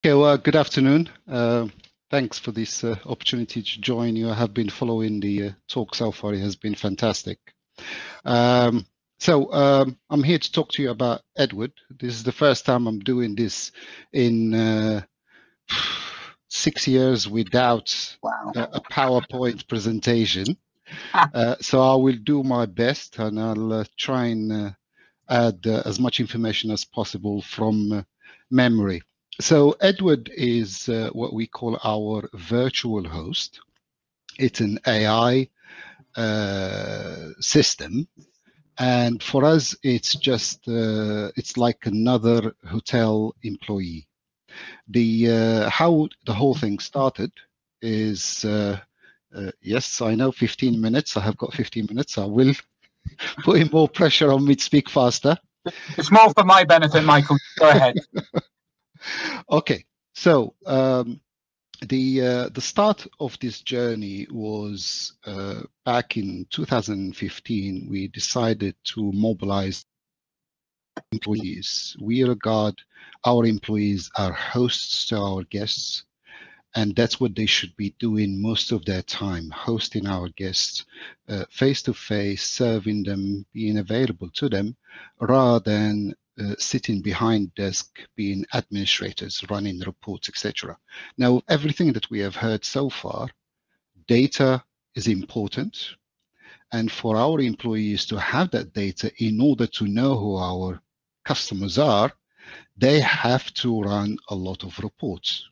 Okay, well, good afternoon. Thanks for this opportunity to join you. I have been following the talk so far. It has been fantastic. I'm here to talk to you about Edward. This is the first time I'm doing this in 6 years without a PowerPoint presentation. So I will do my best, and I'll try and add as much information as possible from memory. So Edward is what we call our virtual host. It's an AI system, and for us, it's just it's like another hotel employee. The how the whole thing started is yes, I know 15 minutes. I have got 15 minutes. I will put more pressure on me to speak faster. It's more for my benefit, Michael. Go ahead. Okay, so the start of this journey was back in 2015. We decided to mobilize employees. We regard our employees as hosts to our guests, and that's what they should be doing most of their time, hosting our guests face to face, serving them, being available to them, rather than sitting behind desk, being administrators, running reports, etc. Now, everything that we have heard so far, data is important. And for our employees to have that data in order to know who our customers are, they have to run a lot of reports.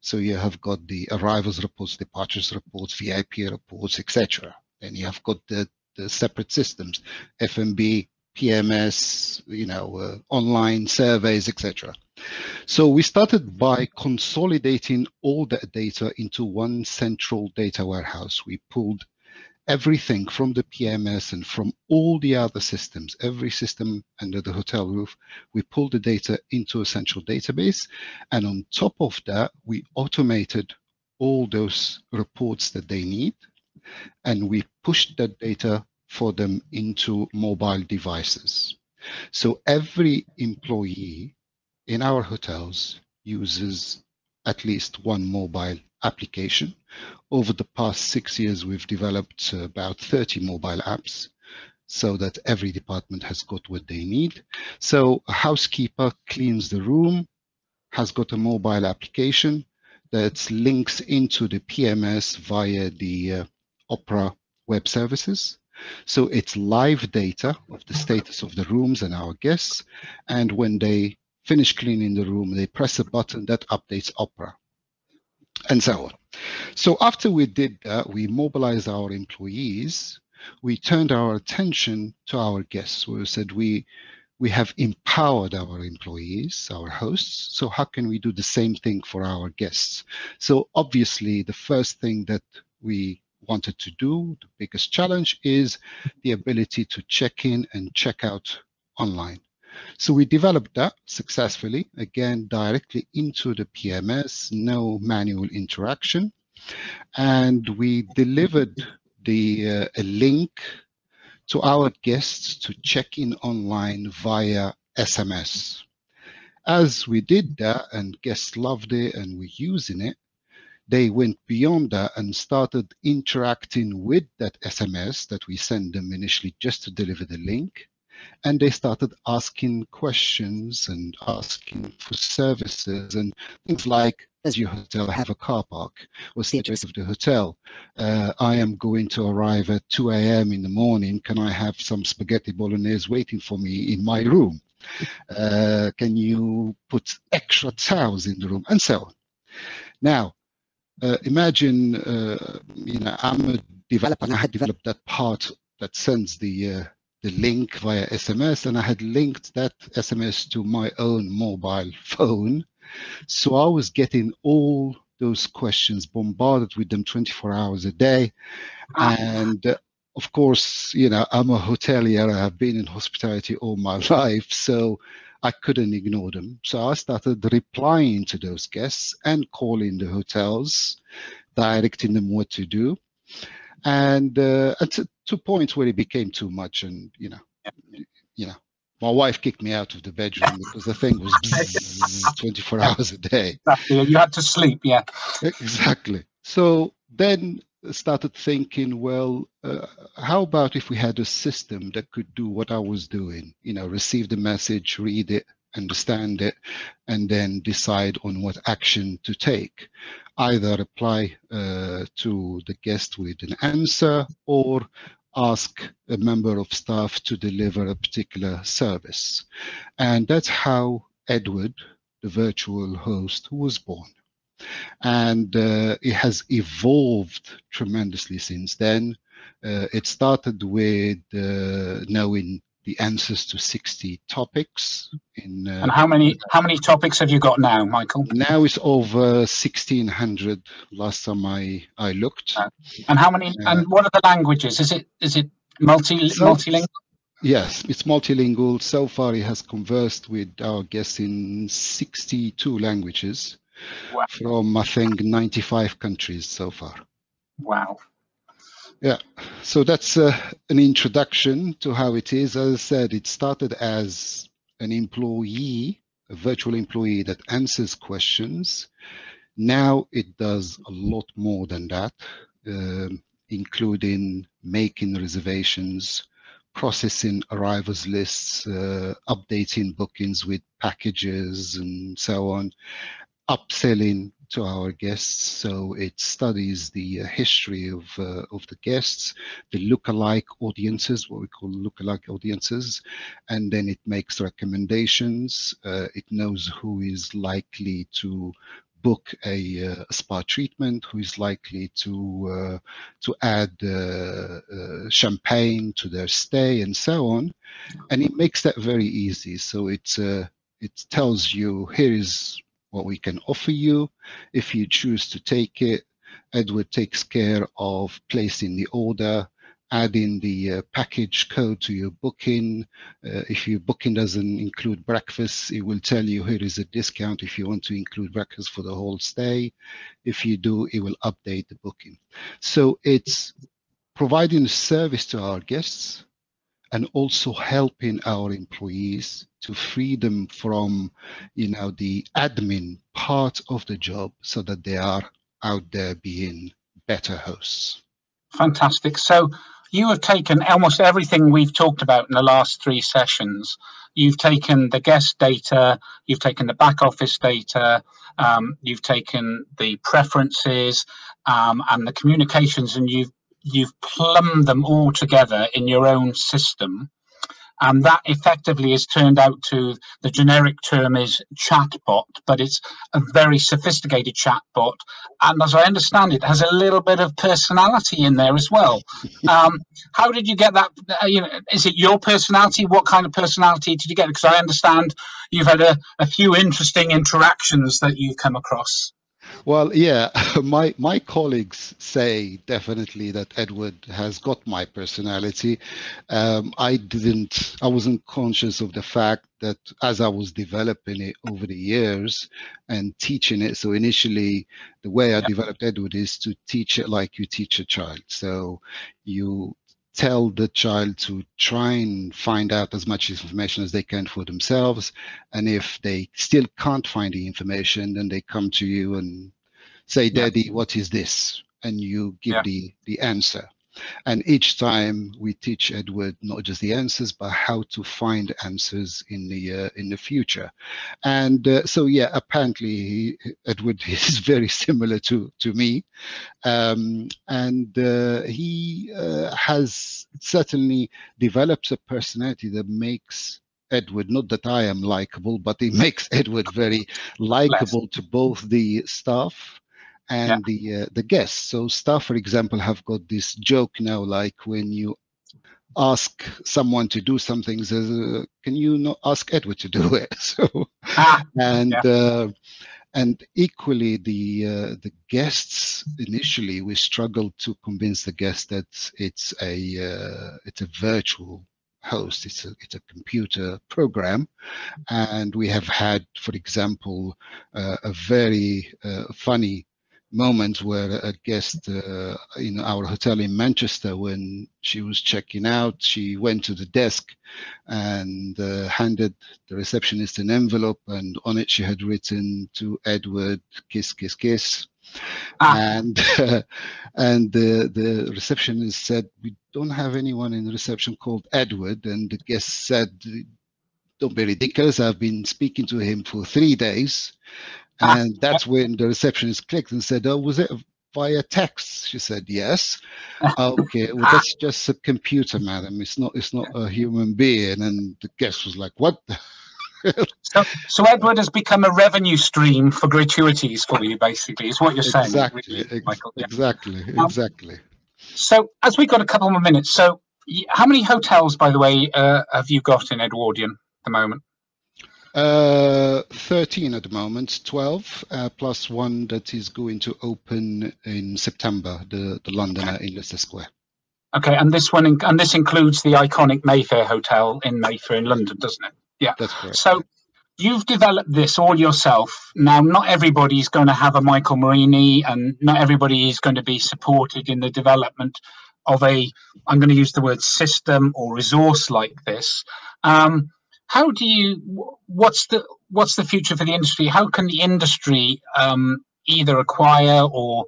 So you have got the arrivals reports, departures reports, VIP reports, etc. And you have got the separate systems, F&B, PMS, online surveys, etc. So we started by consolidating all that data into one central data warehouse. We pulled everything from the PMS and from all the other systems, every system under the hotel roof, we pulled the data into a central database. And on top of that, we automated all those reports that they need. And we pushed that data for them into mobile devices. So every employee in our hotels uses at least one mobile application. Over the past 6 years, we've developed about 30 mobile apps so that every department has got what they need. So a housekeeper cleans the room, has got a mobile application that links into the PMS via the Opera web services. So it's live data of the status of the rooms and our guests. And when they finish cleaning the room, they press a button that updates Opera, and so on. So after we did that, we mobilized our employees. We turned our attention to our guests. We said we have empowered our employees, our hosts. So how can we do the same thing for our guests? So obviously, the first thing that we wanted to do, the biggest challenge, is the ability to check in and check out online. So we developed that successfully, again, directly into the PMS, no manual interaction. And we delivered a link to our guests to check in online via SMS. As we did that and guests loved it and we're using it, they went beyond that and started interacting with that SMS that we sent them initially just to deliver the link. And they started asking questions and asking for services and things like, does your hotel have a car park? What's the address of the hotel? I am going to arrive at 2 a.m. in the morning. Can I have some spaghetti bolognese waiting for me in my room? Can you put extra towels in the room? And so on. Now, imagine, I'm a developer and I had developed that part that sends the link via SMS, and I had linked that SMS to my own mobile phone. So I was getting all those questions, bombarded with them 24 hours a day. And of course, I'm a hotelier. I have been in hospitality all my life, so I couldn't ignore them. So I started replying to those guests and calling the hotels, directing them what to do. And to a point where it became too much, and My wife kicked me out of the bedroom because the thing was bzzz, 24 hours a day. Exactly. You had to sleep, yeah. Exactly. So then started thinking, well, how about if we had a system that could do what I was doing? You know, receive the message, read it, understand it, and then decide on what action to take. Either reply to the guest with an answer or ask a member of staff to deliver a particular service. And that's how Edward, the virtual host, was born. And it has evolved tremendously since then. It started with knowing the answers to 60 topics. And how many topics have you got now, Michael? Now it's over 1,600 last time I looked. And how many? And what are the languages? Is it multilingual? Yes, it's multilingual. So far, it has conversed with our guests in 62 languages. Wow. From, I think, 95 countries so far. Wow. Yeah, so that's an introduction to how it is. As I said, it started as an employee, a virtual employee that answers questions. Now it does a lot more than that, including making reservations, processing arrivals lists, updating bookings with packages and so on, upselling to our guests. So it studies the history of the guests, the lookalike audiences, what we call lookalike audiences, and then it makes recommendations. It knows who is likely to book a spa treatment, who is likely to add champagne to their stay, and so on. And it makes that very easy. So it tells you, here is what we can offer you. If you choose to take it, Edward takes care of placing the order, adding the package code to your booking. If your booking doesn't include breakfast, it will tell you here is a discount if you want to include breakfast for the whole stay. If you do, it will update the booking. So it's providing a service to our guests and also helping our employees to free them from, the admin part of the job so that they are out there being better hosts. Fantastic. So you have taken almost everything we've talked about in the last 3 sessions. You've taken the guest data, you've taken the back office data, you've taken the preferences and the communications, and you've plumbed them all together in your own system. And that effectively has turned out to, the generic term is chatbot, but it's a very sophisticated chatbot. And as I understand it, has a little bit of personality in there as well. How did you get that? Is it your personality? What kind of personality did you get? Because I understand you've had a few interesting interactions that you've come across. Well, yeah, my colleagues say definitely that Edward has got my personality. I wasn't conscious of the fact that as I was developing it over the years and teaching it. So initially, the way I developed Edward is to teach it like you teach a child. So you tell the child to try and find out as much information as they can for themselves. And if they still can't find the information, then they come to you and say, Daddy, what is this? And you give the answer. And each time we teach Edward not just the answers, but how to find answers in the future. And so, yeah, apparently Edward is very similar to me. And he has certainly developed a personality that makes Edward, not that I am likable, but it makes Edward very likable to both the staff and the guests. So staff, for example, have got this joke now, like when you ask someone to do something, says, can you not ask Edward to do it? So, and equally, the guests initially, we struggled to convince the guests that it's a virtual host. It's a computer program, and we have had, for example, a very funny moment where a guest in our hotel in Manchester, when she was checking out, she went to the desk and handed the receptionist an envelope, and on it she had written, "To Edward, kiss, kiss, kiss." And and the receptionist said, "We don't have anyone in the reception called Edward." And the guest said, "Don't be ridiculous. I've been speaking to him for 3 days." And that's when the receptionist clicked and said, "Oh, was it via text?" She said, "Yes." "Okay, well, that's just a computer, madam. It's not a human being." And the guest was like, "What?" So Edward has become a revenue stream for gratuities for you, basically, is what you're saying, Exactly, really, Michael. Yeah. exactly. So, as we've got a couple more minutes, so how many hotels, by the way, have you got in Edwardian at the moment? 13 at the moment, 12 plus one that is going to open in September, the Londoner in Leicester Square. Okay, and this includes the iconic Mayfair Hotel in Mayfair in London, doesn't it? Yeah, that's correct. So you've developed this all yourself. Now, not everybody's going to have a Michael Mrini, and not everybody is going to be supported in the development of I'm going to use the word system or resource like this. How do you? What's the future for the industry? How can the industry either acquire or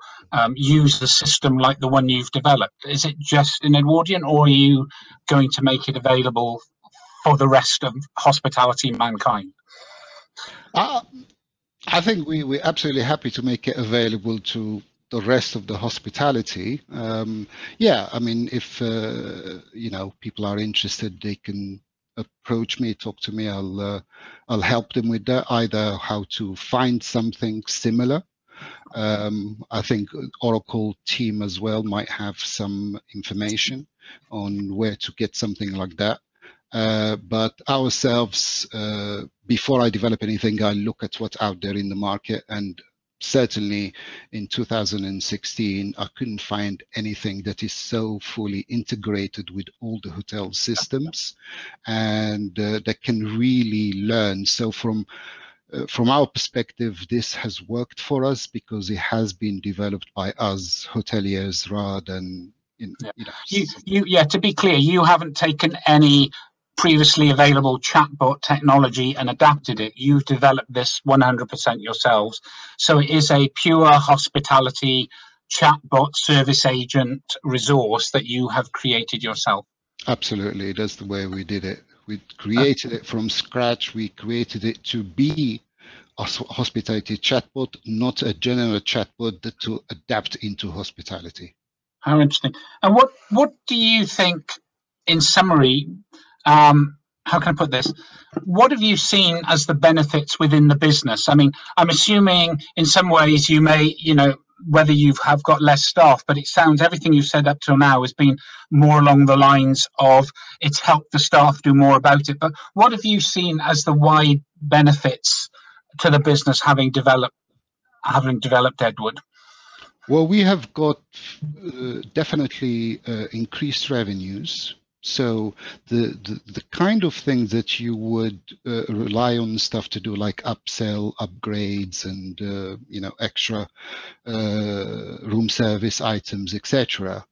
use the system like the one you've developed? Is it just in Edwardian, or are you going to make it available for the rest of hospitality mankind? I think we're absolutely happy to make it available to the rest of the hospitality. Yeah, I mean, if people are interested, they can approach me, talk to me. I'll help them with that, either how to find something similar. I think Oracle team as well might have some information on where to get something like that. But ourselves, before I develop anything, I look at what's out there in the market. And certainly in 2016, I couldn't find anything that is so fully integrated with all the hotel systems and that can really learn. So from our perspective, this has worked for us because it has been developed by us hoteliers rather than to be clear, you haven't taken any previously available chatbot technology and adapted it. You've developed this 100% yourselves. So it is a pure hospitality chatbot service agent resource that you have created yourself. Absolutely. That's the way we did it. We created it from scratch. We created it to be a hospitality chatbot, not a general chatbot to adapt into hospitality. How interesting. And what do you think, in summary, how can I put this? What have you seen as the benefits within the business? I mean, I'm assuming in some ways you may, whether you have got less staff, but it sounds everything you've said up till now has been more along the lines of it's helped the staff do more about it. But what have you seen as the wide benefits to the business having developed Edward? Well, we have got definitely increased revenues. So the kind of things that you would rely on stuff to do, like upsell, upgrades, and extra room service items, etc.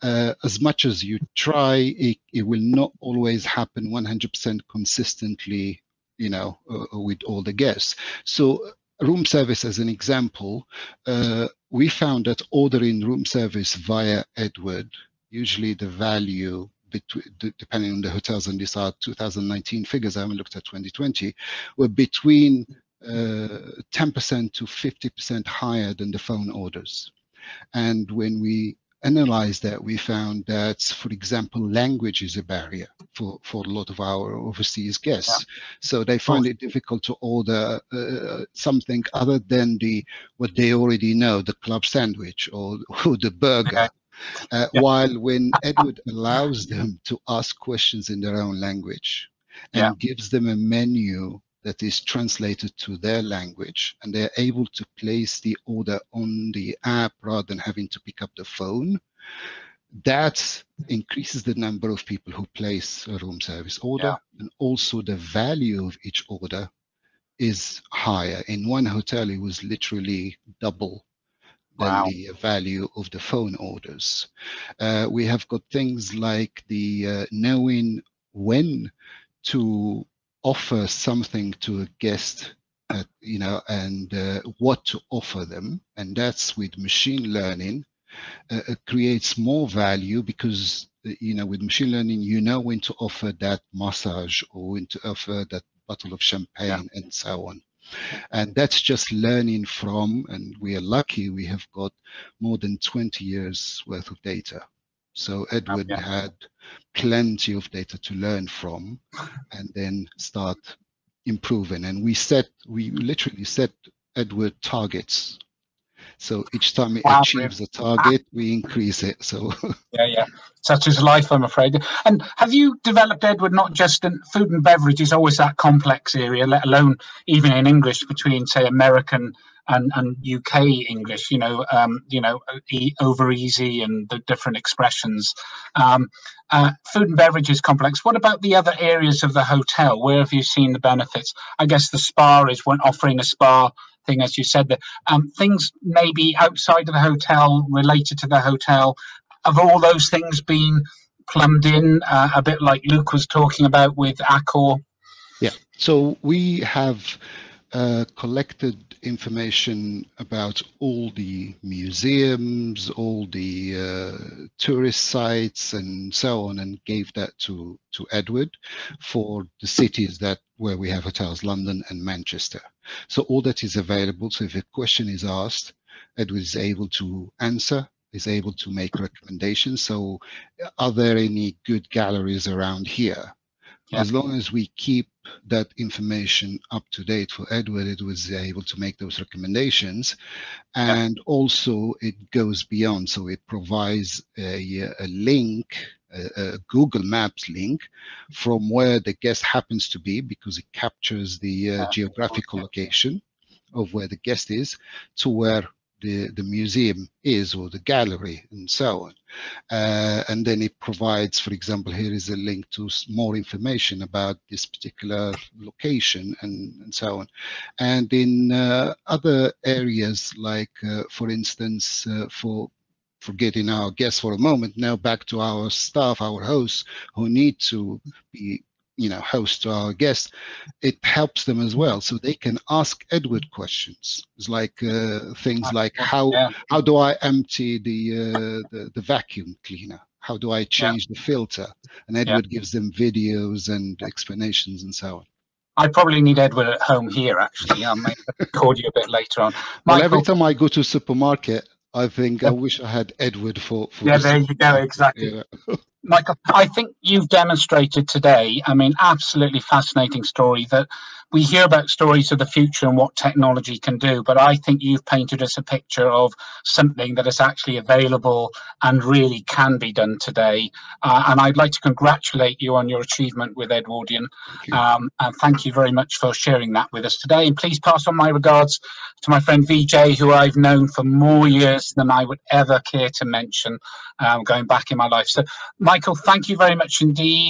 As much as you try, it will not always happen 100% consistently, with all the guests. So room service, as an example, we found that ordering room service via Edward, usually the value, depending on the hotels, and these are 2019 figures, I haven't looked at 2020, were between 10% to 50% higher than the phone orders. And when we analyzed that, we found that, for example, language is a barrier for a lot of our overseas guests. Yeah. So they find it difficult to order something other than what they already know, the club sandwich or the burger. Okay. While when Edward allows them to ask questions in their own language and gives them a menu that is translated to their language, and they're able to place the order on the app rather than having to pick up the phone, that increases the number of people who place a room service order, and also the value of each order is higher. In one hotel, it was literally double than Wow. the value of the phone orders. We have got things like the knowing when to offer something to a guest, and what to offer them, and that's with machine learning. Creates more value because with machine learning you know when to offer that massage or when to offer that bottle of Yeah. champagne and so on. And that's just learning from, and we are lucky we have got more than 20 years worth of data. So Edward Yeah. had plenty of data to learn from and then start improving. And we literally set Edward targets. So each time it Wow. achieves a target, we increase it. So Yeah. Such is life, I'm afraid. And have you developed, Edward, not just in food and beverage is always that complex area, let alone even in English between, say, American and UK English, over easy and the different expressions. Food and beverage is complex. What about the other areas of the hotel? Where have you seen the benefits? I guess the spa is when offering a spa thing, as you said, that things maybe outside of the hotel related to the hotel. Have all those things been plumbed in, a bit like Luke was talking about with Accor? yeah, so we have collected information about all the museums, all the tourist sites, and so on, and gave that to Edward for the cities where we have hotels, London and Manchester. So all that is available. So if a question is asked, Edward is able to answer, is able to make recommendations. So are there any good galleries around here? Yeah. As long as we keep that information up to date for Edward, it was able to make those recommendations. And also it goes beyond. So it provides a link, a Google Maps link from where the guest happens to be, because it captures the geographical location of where the guest is to where the museum is, or the gallery, and so on. And then it provides, for example, here is a link to more information about this particular location, and so on. And in other areas, like, for instance, for forgetting our guests for a moment, now back to our staff, our hosts who need to be host to our guests, it helps them as well, so they can ask Edward questions. It's like things like how do I empty the vacuum cleaner? How do I change the filter? And Edward gives them videos and explanations and so on. I probably need Edward at home here, actually. I may call you a bit later on. Well, every time I go to a supermarket, I think I wish I had Edward for there you go, exactly. Yeah. Michael, I think you've demonstrated today, absolutely fascinating story, that we hear about stories of the future and what technology can do, but I think you've painted us a picture of something that is actually available and really can be done today. And I'd like to congratulate you on your achievement with Edwardian. And thank you very much for sharing that with us today. And please pass on my regards to my friend VJ, who I've known for more years than I would ever care to mention, going back in my life. So, Michael, thank you very much indeed.